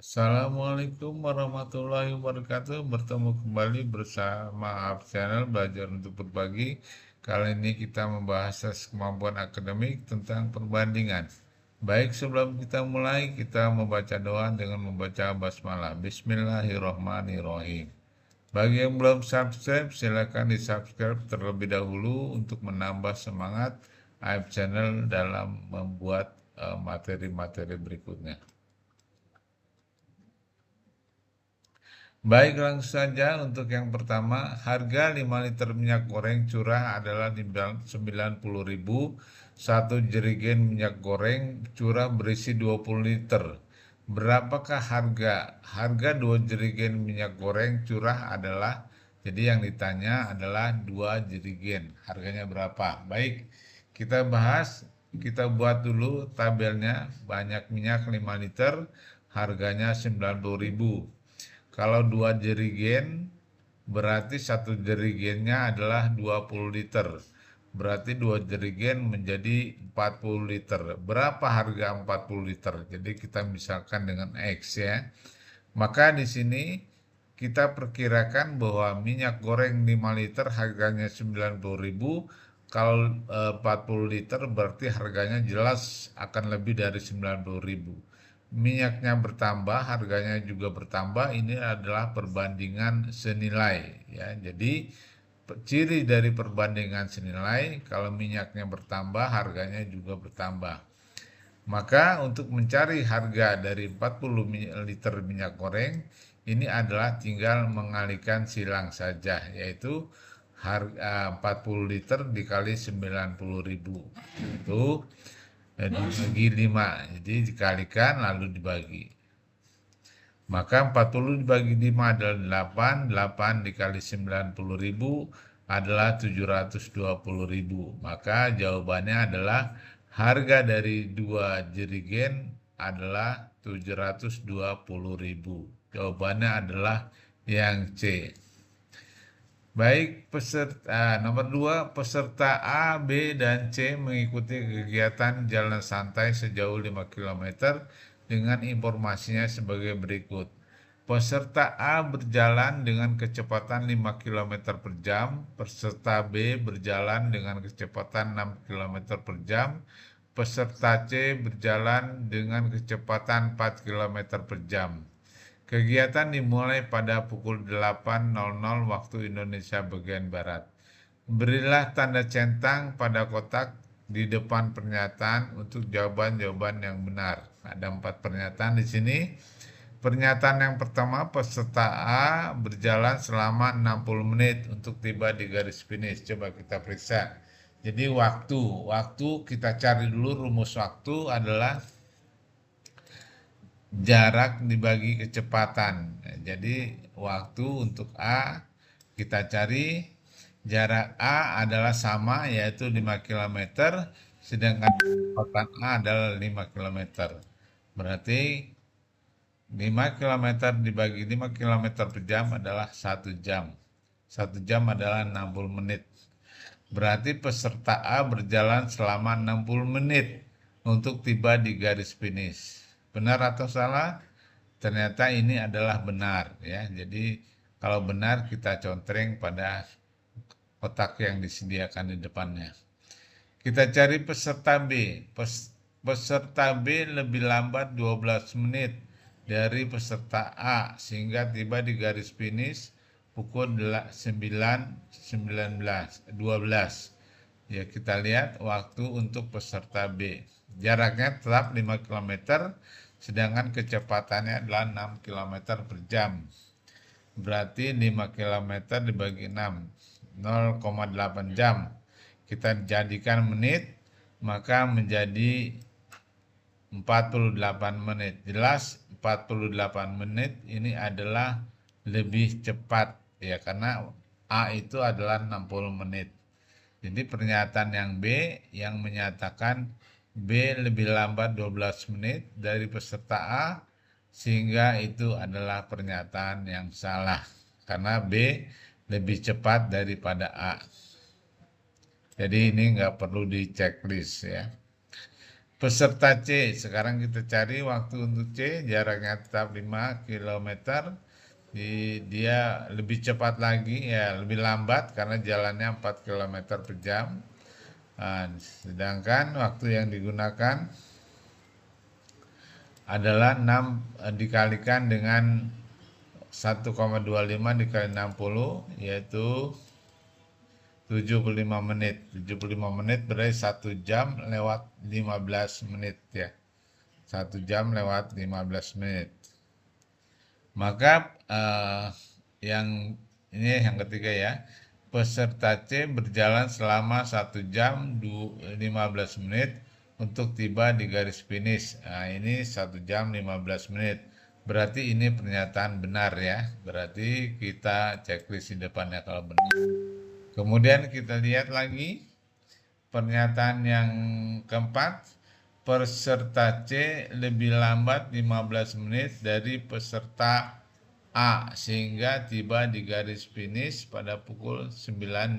Assalamualaikum warahmatullahi wabarakatuh. Bertemu kembali bersama Hub Channel Belajar untuk Berbagi. Kali ini kita membahas tes kemampuan akademik tentang perbandingan. Baik, sebelum kita mulai, kita membaca doa dengan membaca basmalah. Bismillahirrahmanirrahim. Bagi yang belum subscribe, silakan di subscribe terlebih dahulu untuk menambah semangat Hub Channel dalam membuat materi-materi berikutnya. Baik, langsung saja untuk yang pertama, harga 5 liter minyak goreng curah adalah 90.000. Satu jerigen minyak goreng curah berisi 20 liter. Berapakah harga? Harga 2 jerigen minyak goreng curah adalah, jadi yang ditanya adalah 2 jerigen. Harganya berapa? Baik, kita bahas, kita buat dulu tabelnya. Banyak minyak 5 liter, harganya 90.000. Kalau 2 jerigen, berarti satu jerigennya adalah 20 liter. Berarti 2 jerigen menjadi 40 liter. Berapa harga 40 liter? Jadi kita misalkan dengan X ya. Maka di sini kita perkirakan bahwa minyak goreng 5 liter harganya 90.000. Kalau 40 liter berarti harganya jelas akan lebih dari 90.000. Minyaknya bertambah, harganya juga bertambah. Ini adalah perbandingan senilai ya. Jadi ciri dari perbandingan senilai, kalau minyaknya bertambah, harganya juga bertambah. Maka untuk mencari harga dari 40 liter minyak goreng, ini adalah tinggal mengalihkan silang saja, yaitu harga 40 liter dikali 90.000. Itu dibagi 5, jadi dikalikan lalu dibagi. Maka 40 dibagi 5 adalah 8, 8 dikali 90.000 adalah 720.000. Maka jawabannya adalah harga dari 2 jerigen adalah 720.000. Jawabannya adalah yang C. Baik, nomor 2, peserta A, B, dan C mengikuti kegiatan jalan santai sejauh 5 km dengan informasinya sebagai berikut. Peserta A berjalan dengan kecepatan 5 km per jam, peserta B berjalan dengan kecepatan 6 km per jam, peserta C berjalan dengan kecepatan 4 km per jam. Kegiatan dimulai pada pukul 8.00 waktu Indonesia bagian Barat. Berilah tanda centang pada kotak di depan pernyataan untuk jawaban-jawaban yang benar. Ada 4 pernyataan di sini. Pernyataan yang pertama, peserta A berjalan selama 60 menit untuk tiba di garis finish. Coba kita periksa. Jadi waktu kita cari dulu, rumus waktu adalah jarak dibagi kecepatan. Jadi waktu untuk A kita cari, jarak A adalah sama yaitu 5 km, sedangkan kecepatan A adalah 5 km. Berarti 5 km dibagi 5 km per jam adalah 1 jam. 1 jam adalah 60 menit. Berarti peserta A berjalan selama 60 menit untuk tiba di garis finish. Benar atau salah? Ternyata ini adalah benar ya. Jadi kalau benar kita contreng pada kotak yang disediakan di depannya. Kita cari peserta B. Peserta B lebih lambat 12 menit dari peserta A sehingga tiba di garis finish pukul 9.12. Ya, kita lihat waktu untuk peserta B. Jaraknya tetap 5 km, sedangkan kecepatannya adalah 6 km per jam. Berarti 5 km dibagi 6, 0,8 jam. Kita jadikan menit, maka menjadi 48 menit. Jelas 48 menit ini adalah lebih cepat ya, karena A itu adalah 60 menit. Jadi pernyataan yang B yang menyatakan B lebih lambat 12 menit dari peserta A, sehingga itu adalah pernyataan yang salah karena B lebih cepat daripada A. Jadi ini nggak perlu di checklist ya. Peserta C, sekarang kita cari waktu untuk C, jaraknya tetap 5 km. Dia lebih cepat lagi, ya lebih lambat karena jalannya 4 km per jam. Nah, sedangkan waktu yang digunakan adalah 6 dikalikan dengan 1,25 dikali 60, yaitu 75 menit. 75 menit berarti 1 jam lewat 15 menit ya. 1 jam lewat 15 menit. Maka yang ini yang ketiga ya. Peserta C berjalan selama 1 jam 15 menit untuk tiba di garis finish. Nah, ini 1 jam 15 menit. Berarti ini pernyataan benar ya. Berarti kita checklist di depannya kalau benar. Kemudian kita lihat lagi pernyataan yang keempat. Peserta C lebih lambat 15 menit dari peserta A sehingga tiba di garis finish pada pukul 9.15.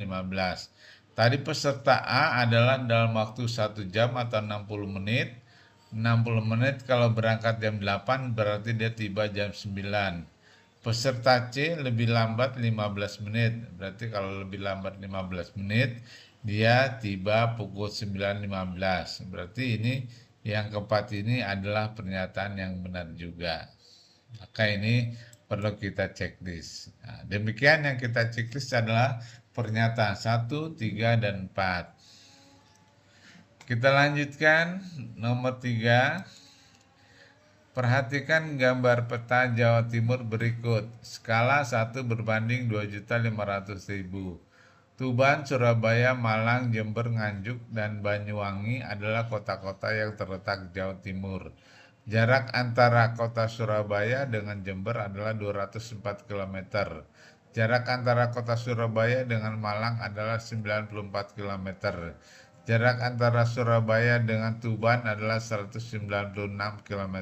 Tadi peserta A adalah dalam waktu 1 jam atau 60 menit. 60 menit kalau berangkat jam 8 berarti dia tiba jam 9. Peserta C lebih lambat 15 menit. Berarti kalau lebih lambat 15 menit dia tiba pukul 9.15. Berarti ini yang keempat ini adalah pernyataan yang benar juga. Maka ini perlu kita checklist. Nah, demikian yang kita checklist adalah pernyataan 1, 3, dan 4. Kita lanjutkan nomor 3. Perhatikan gambar peta Jawa Timur berikut. Skala 1 berbanding 2.500.000. Tuban, Surabaya, Malang, Jember, Nganjuk, dan Banyuwangi adalah kota-kota yang terletak di Jawa Timur. Jarak antara kota Surabaya dengan Jember adalah 204 km. Jarak antara kota Surabaya dengan Malang adalah 94 km. Jarak antara Surabaya dengan Tuban adalah 196 km.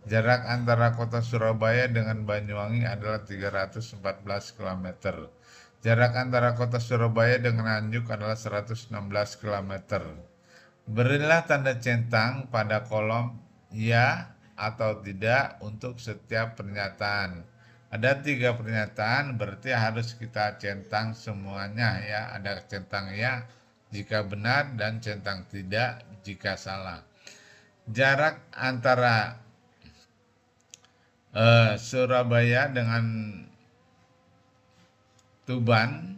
Jarak antara kota Surabaya dengan Banyuwangi adalah 314 km. Jarak antara kota Surabaya dengan Nganjuk adalah 116 km. Berilah tanda centang pada kolom ya atau tidak untuk setiap pernyataan. Ada 3 pernyataan, berarti harus kita centang semuanya ya. Ada centang ya jika benar dan centang tidak jika salah. Jarak antara Surabaya dengan Tuban,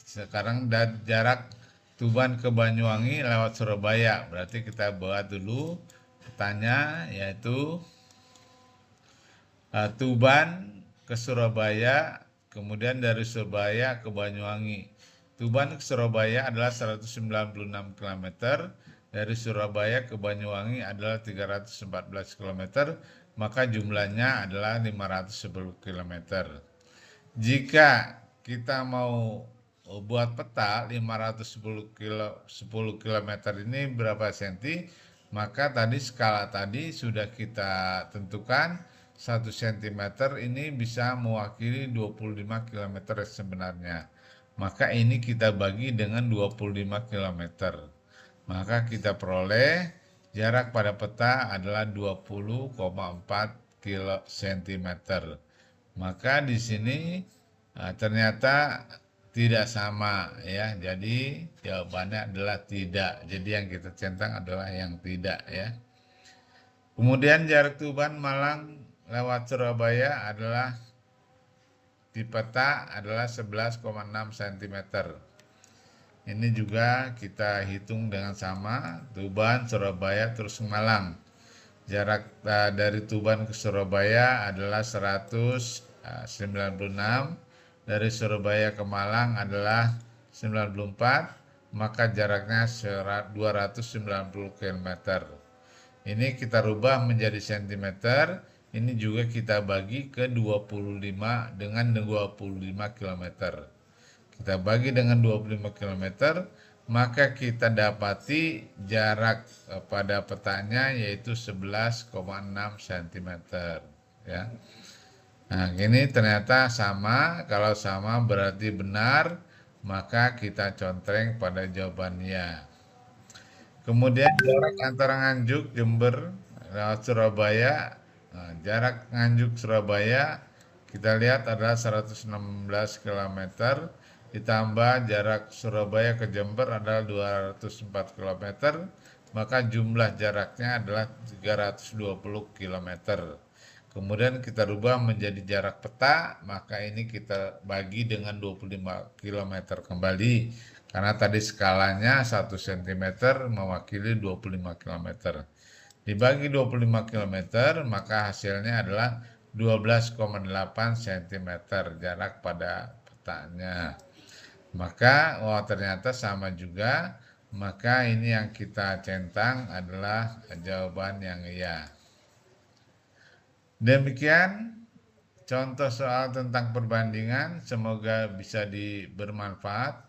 sekarang jarak Tuban ke Banyuwangi lewat Surabaya. Berarti kita buat dulu petanya, yaitu Tuban ke Surabaya, kemudian dari Surabaya ke Banyuwangi. Tuban ke Surabaya adalah 196 km, dari Surabaya ke Banyuwangi adalah 314 km, maka jumlahnya adalah 510 km. Jika kita mau buat peta 510 km ini berapa senti, maka tadi skala tadi sudah kita tentukan 1 cm ini bisa mewakili 25 km sebenarnya. Maka ini kita bagi dengan 25 km. Maka kita peroleh jarak pada peta adalah 20,4 cm. Maka di sini ternyata tidak sama ya. Jadi jawabannya adalah tidak. Jadi yang kita centang adalah yang tidak ya. Kemudian jarak Tuban Malang lewat Surabaya adalah di peta adalah 11,6 cm. Ini juga kita hitung dengan sama, Tuban, Surabaya, terus Malang. Jarak dari Tuban ke Surabaya adalah 196, dari Surabaya ke Malang adalah 94, maka jaraknya 290 km. Ini kita rubah menjadi cm. Ini juga kita bagi ke 25 dengan 25 km. Kita bagi dengan 25 km, maka kita dapati jarak pada petanya yaitu 11,6 cm ya. Nah, ini ternyata sama. Kalau sama berarti benar, maka kita contreng pada jawabannya. Kemudian jarak antara Nganjuk, Jember, Surabaya, nah, jarak Nganjuk Surabaya kita lihat adalah 116 km, ditambah jarak Surabaya ke Jember adalah 204 km, maka jumlah jaraknya adalah 320 km. Kemudian kita rubah menjadi jarak peta, maka ini kita bagi dengan 25 km kembali. Karena tadi skalanya 1 cm mewakili 25 km. Dibagi 25 km, maka hasilnya adalah 12,8 cm jarak pada petanya. Maka, oh ternyata sama juga, maka ini yang kita centang adalah jawaban yang iya. Demikian contoh soal tentang perbandingan, semoga bisa bermanfaat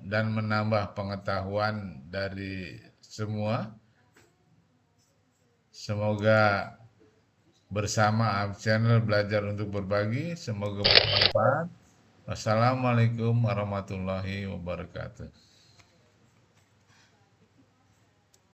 dan menambah pengetahuan dari semua. Semoga bersama channel Belajar untuk Berbagi, semoga bermanfaat. Wassalamualaikum warahmatullahi wabarakatuh.